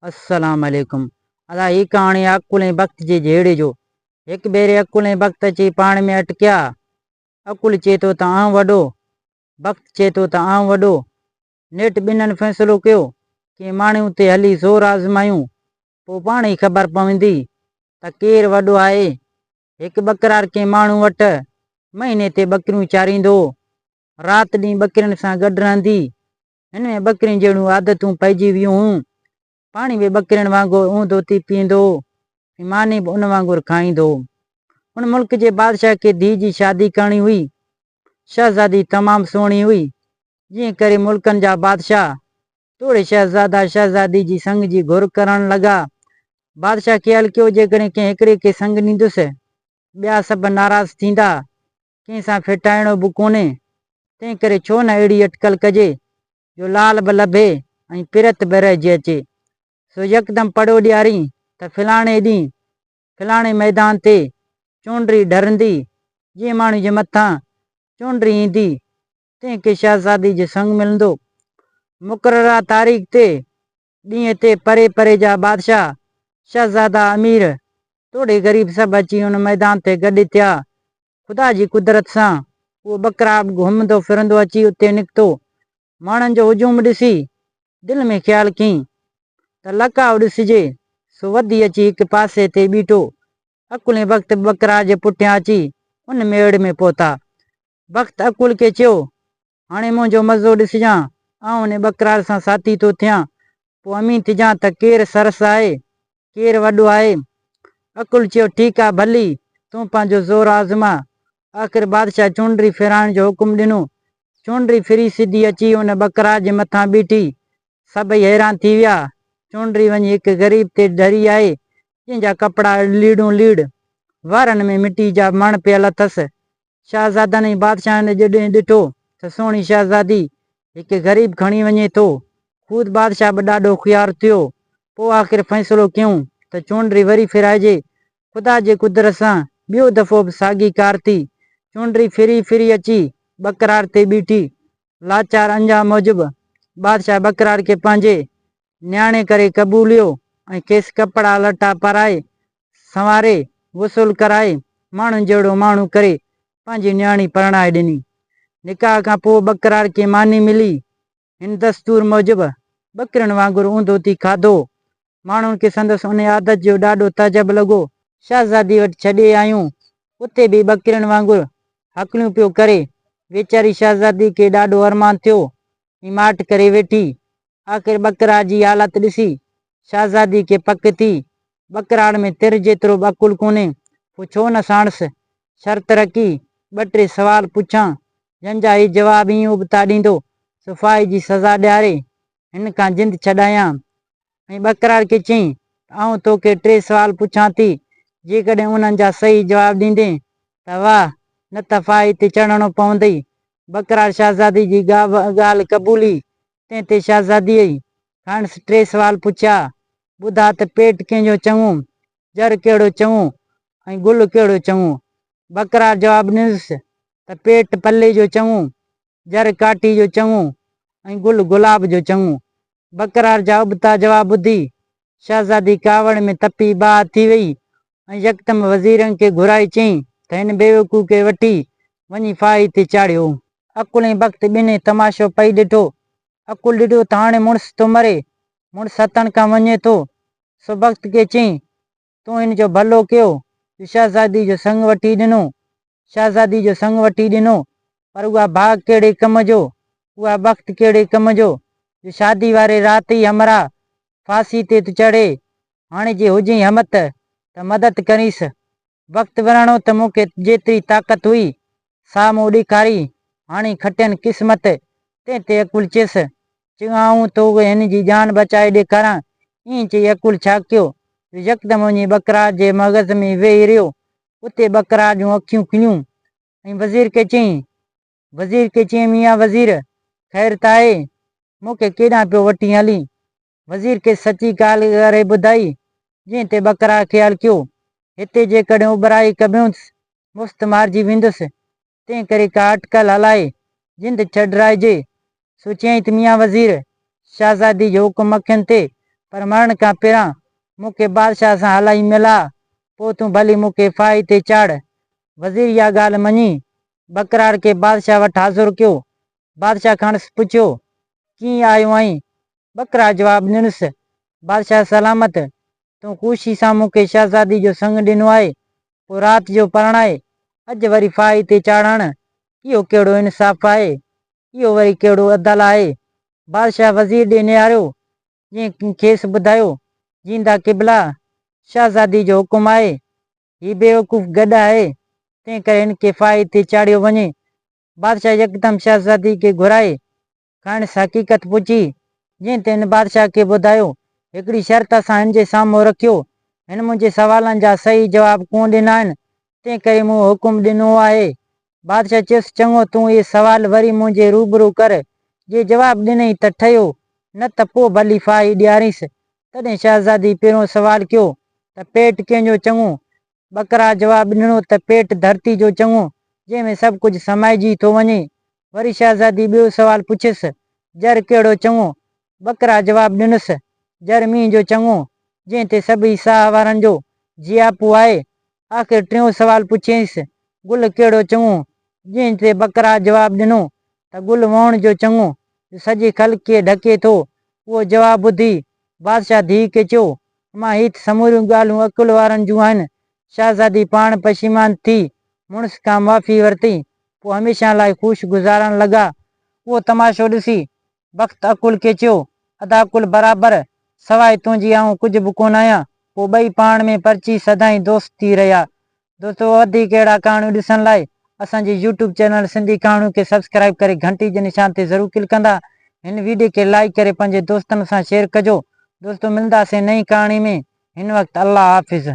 अस्सलाम वालेकुम। अदा ही कहानी अकुल वक्त जे झेड़े जो। एक बेरे अकुल वक्त अची पाण में अटकिया। अकुल चे तो त आऊं वॾो, वक्त चे तो त आऊं वॾो। नेठ ॿिन्हनि फ़ैसिलो कयो कि माण्हू ते हली ज़ोर आज़मायूं, पोइ पाण ई ख़बर पवंदी त केरु वॾो आहे। हिकु बकरार के माण्हू वटि महीने ते बकरियूं चारींदो, राति ॾींहुं बकरियुनि सां गॾु रहंदी। हिन में बकरियुनि जहिड़ियूं आदतूं पइजी वियूं हुयूं। पाणी बि बकरियुनि वांगुरु ऊंधो थी पींदो, मानी बि उन वांगुरु खाईंदो। उन मुल्क जे बादशाह खे धीउ जी शादी करणी हुई। शहज़ादी तमामु सुहिणी हुई। जीअं करे मुल्कनि जा बादशाह तोड़े शहज़ादा शहज़ादी जी संग जी घुर करण लॻा। बादशाह ख़्यालु कयो जेकॾहिं कंहिं हिकिड़े खे संग ॾींदुसि ॿिया सभु नाराज़ थींदा, कंहिं सां फिटाइणो बि कोन्हे। तंहिं करे छो न अहिड़ी अटकल कजे जो लाल बि लभे ऐं पिरत बि रहिजी अचे। सो यकदमि पड़ो ॾियारी त फलाणे ॾींहुं फलाणे मैदान ते चूंडरी डरंदी। जीअं माण्हू जे मथां चूंडरी ईंदी तंहिं खे शहज़ादी जो संग मिलंदो। मुक़ररा तारीख़ ते ॾींहं ते परे परे जा बादशाह शहज़ादा अमीर तोड़े ग़रीब सभु अची हुन मैदान ते गॾु थिया। ख़ुदा जी कुदरत सां उहो बकरा घुमंदो फिरंदो अची उते निकितो। माण्हुनि जो हुजूम ॾिसी दिलि में ख़्यालु कयईं त लकाउ ॾिसिजे। सो वधी अची हिकु पासे ते बीठो। अकुल वक़्तु बकरा जे पुठियां अची उन मेड़ में पहुता। वक़्तु अकुल खे चयो, हाणे मुंहिंजो मज़ो ॾिसजांइ, आउं उन बकरार सां साथी थो थियां, पोइ अमीन थिजां त केरु सरस आहे, केरु वॾो आहे। अकुल चयो, ठीकु आहे भली, तूं पंहिंजो ज़ोर आज़मा। आख़िर बादशाह चूंडरी फिराइण जो हुकुम ॾिनो। चूंडरी फिरी सिधी अची उन बकरा जे मथां बीठी। सभई हैरान थी विया। चूंडरी वञी हिकु ग़रीब ते डरी आहे जंहिंजा कपिड़ा लीड़ूं लीड़, वारनि में मिटी जा मण पियल अथसि। शहज़ादनि ऐं बादशाहनि जॾहिं ॾिठो त सुहिणी शहज़ादी हिकु ग़रीब खणी वञे थो, ख़ुदि बादशाह बि ॾाढो ख़ुयारु थियो। पोइ आख़िर फ़ैसिलो कयूं त चूंडरी वरी फिराइजे। ख़ुदा जे कुदरत सां ॿियो दफ़ो बि साॻी कार थी। चूंडरी फिरी फिरी अची बकरार ते बीठी। लाचार अंजाम मूजिबि बादशाह बकरार खे पंहिंजे न्याणे करे क़बूलियो ऐं खेसि कपिड़ा लटा पाराए संवारे वसूल कराए माण्हुनि जहिड़ो माण्हू करे पंहिंजी न्याणी परणाए ॾिनी। निकाह खां पोइ बकरार खे मानी मिली। हिन दस्तूर मूजिबि बकरियुनि वांगुरु ऊंधो थी खाधो। माण्हुनि खे संदसि उन आदत जो ॾाढो तजब लॻो। शहज़ादी वटि छॾे आयूं, उते बि बकरियुनि वांगुरु हकलियूं पियो करे। वीचारी शहज़ादी खे ॾाढो अरमान थियो ऐं माठ करे वेठी। आख़िर बकरा जी हालत ॾिसी शहज़ादी खे पक थी बकराड़ में तिर जेतिरो बि अकुल कोन्हे, पोइ छो न साणसि शर्त रखी 2-3 सुवाल पुछां, जंहिंजा ही जवाब ईअं उबता ॾींदो सफ़ाई जी सज़ा ॾियारे हिन खां जिंद छॾायां। ऐं बकरार खे चयईं, आउं तोखे 3 सुवाल पुछां थी, जेकॾहिं उन्हनि जा सही जवाब ॾींदे त वाह, न त फाही ते चढ़णो पवंदई। बकरार शहज़ादी जी ॻाल्हि क़बूली। तंहिं ते शहज़ादीअ ई हाणे 3 सुवाल पुछिया। ॿुधा त पेट कंहिंजो चङो, जर कहिड़ो चङो ऐं गुल कहिड़ो चङो। बकरार जवाबु ॾिनसि त पेट पले जो चङो, जर काठी जो चङो ऐं गुल गुलाब जो चङो। बकरार जा उबता जवाब ॿुधी शहज़ादी कावड़ में तपी बाहि थी वई ऐं यकदमि वज़ीरनि खे घुराए चयईं त हिन बेवकूफ़ खे वठी वञी फाही ते चाढ़ियो। अकुल ऐं वक़्तु ॿिन्ही तमाशो पई ॾिठो। अकुल ॾिठो त हाणे मुड़ुसु थो मरे, मुड़ुसु हथनि खां वञे थो। सो वक़्त खे चयईं, तूं हिन जो भलो कयो शहज़ादी जो संग वठी ॾिनो। शहज़ादी जो संग वठी ॾिनो, पर उहा भाग कहिड़े कम जो, उहा वक़्तु कहिड़े कम जो शादी वारे राति ई हमरा फांसी ते चढ़े। हाणे जे हुजे हिमत त मदद करीसि। वक़्तु वञणो त मूंखे जेतिरी ताक़त हुई साम्हूं ॾेखारी, हाणे खटियनि क़िस्मत। तंहिं ते अकुल चयसि, चङो आऊं तो हिन जी जान बचाए ॾेखारां। ईअं चई अकुल छा कयो, यकदमि वञी बकरार जे मग़ज़ में वेही रहियो। उते बकरार जूं अखियूं खुलियूं ऐं वज़ीर खे चयईं, मियां वज़ीर, ख़ैर त आहे, मूंखे केॾां पियो वठी हली। वज़ीर खे सची ॻाल्हि करे ॿुधाई, जंहिं ते बकरार ख़्यालु कयो हिते जेकॾहिं उबराई कबियुसि मुफ़्त मारिजी वेंदुसि। तंहिं करे का अटकल हलाए जिंद छॾाइजे। सो चयईं त मियां वज़ीर, शहज़ादी जो हुकुम अखियुनि ते पर मरण खां पहिरां मूंखे बादशाह सां हलाई मिला, पोइ तूं भली मूंखे फाही ते चाढ़। वज़ीर इहा ॻाल्हि मञी बकरार खे बादशाह वटि हाज़ुर कयो। बादशाह खां पुछियो, कीअं आयो आहीं? बकरा जवाबु ॾिनुसि, बादशाह सलामत, तूं ख़ुशी सां मूंखे शहज़ादी जो संग ॾिनो आहे, पोइ राति जो परणाए अॼु वरी फाही ते चाढ़ण, इहो कहिड़ो इंसाफ़ आहे? इहो वरी कहिड़ो अदल आहे? बादशाह वज़ीर ॾे निहारियो, जीअं खेसि ॿुधायो, जींदा क़िबला, शहज़ादी जो हुकुम आहे, हीउ बेवकूफ़ गॾु आहे, तंहिं करे हिन खे फाही ते चाढ़ियो वञे। बादशाह यकदमि शहज़ादी खे घुराए खाइणु हक़ीक़त पुछी, जीअं त हिन बादशाह खे ॿुधायो, हिकिड़ी शर्त सां हिन जे साम्हूं रखियो, हिन मुंहिंजे सवालनि जा सही जवाब कोन ॾिना आहिनि, तंहिं करे मूं हुकुम ॾिनो आहे। बादशाह चयुसि, चङो, तूं इहे सवाल वरी मुंहिंजे रूबरू कर, जे जवाब ॾिनई त ठहियो, न त पोइ भली फाही ॾियारीसि। तॾहिं शहज़ादी पहिरियों सवाल कयो त पेट कंहिंजो चङो? बकरा जवाबु ॾिनो त पेट धरती जो चङो, जंहिंमें सभु कुझु समाइजी थो वञे। वरी शहज़ादी ॿियो सवाल पुछियसि, जर कहिड़ो चङो? बकरा जवाबु ॾिनुसि, जर मींहं जो चङो, जंहिं ते सभई साह वारनि जो जियापो आहे। आख़िर टियों सवाल पुछियईंसि, गुल कहिड़ो चङो? जंहिं ते बकरा जवाबु ॾिनो त गुल वहण जो चङो, सॼे ख़ल्क़ खे ढके थो। उहो जवाबु ॿुधी बादशाह धीउ खे चयो, मां हीअ त समूरियूं ॻाल्हियूं अकुल वारनि जूं आहिनि। शहज़ादी पाण पशीमान थी मुड़ुस खां माफ़ी वरिती, पोइ हमेशह लाइ ख़ुशि गुज़ारण लॻा। उहो तमाशो ॾिसी वक़्त अकुल खे चयो, अदा अकुल बराबरि, सवाइ तुंहिंजी आऊं कुझु बि कोन आहियां। पोइ ॿई पाण में परची सदाईं दोस्त थी रहिया। दोस्तो, वधीक अहिड़ा कहाणियूं ॾिसण लाइ असांजे यूट्यूब चैनल सिंधी कहाणियूं खे सब्सक्राइब करे घंटी जे निशान ते ज़रूरु क्लिक कंदा। हिन वीडियो खे लाइक करे पंहिंजे दोस्तनि सां शेयर कजो। दोस्तों, मिलंदासीं नई कहाणी में। हिन वक़्तु अल्लाह हाफ़िज़।